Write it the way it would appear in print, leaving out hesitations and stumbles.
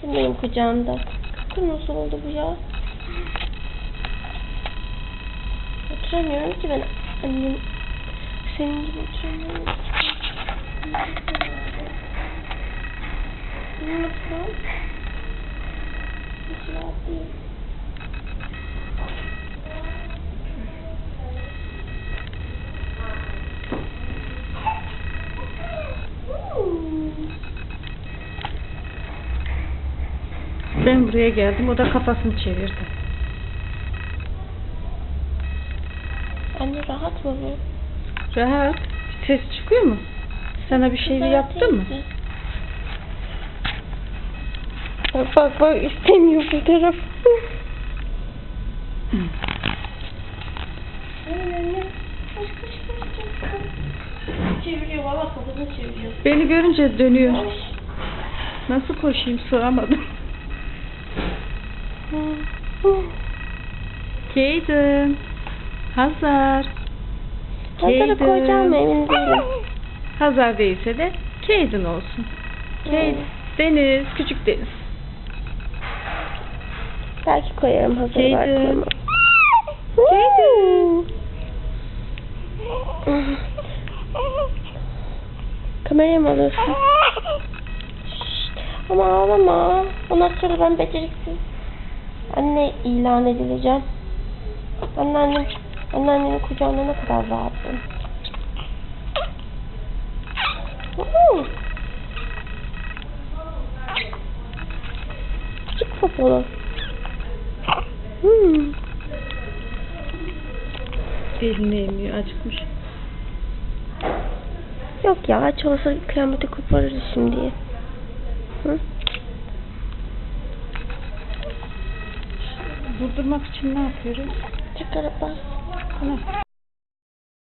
Benim kucağımda. Kırmızı oldu bu ya. Oturamıyorum ki ben. Annem senin gibi oturamıyorum. Nasıl? Hiç rahat değil. Ben buraya geldim, o da kafasını çevirdi. Anne rahat mı bu? Rahat. Ses çıkıyor mu? Sana bir şey yaptı mı? Bak istemiyor bu taraf. Çeviriyor baba, kafasını çeviriyor. Beni görünce dönüyor. Nasıl koşayım, sığamadım. Caden. Hazar. Hazırı koyacağım emin değilim. Hazar değilse de Caden olsun. Caden. Deniz. Küçük Deniz. Belki koyarım hazır Caden. varken. Kameraya mı alıyorsun? Şşt, ama ağlama. Ondan sonra ben beceriksiz anne ilan edileceğim. Anneannemin kucağında ne kadar rahattım. Küçük popolu. Elini emiyor, acıkmış. Yok ya, aç olsa kıyameti koparırız şimdi. Hı? Durdurmak için ne yapıyoruz? Çıkarıp bas. Tamam.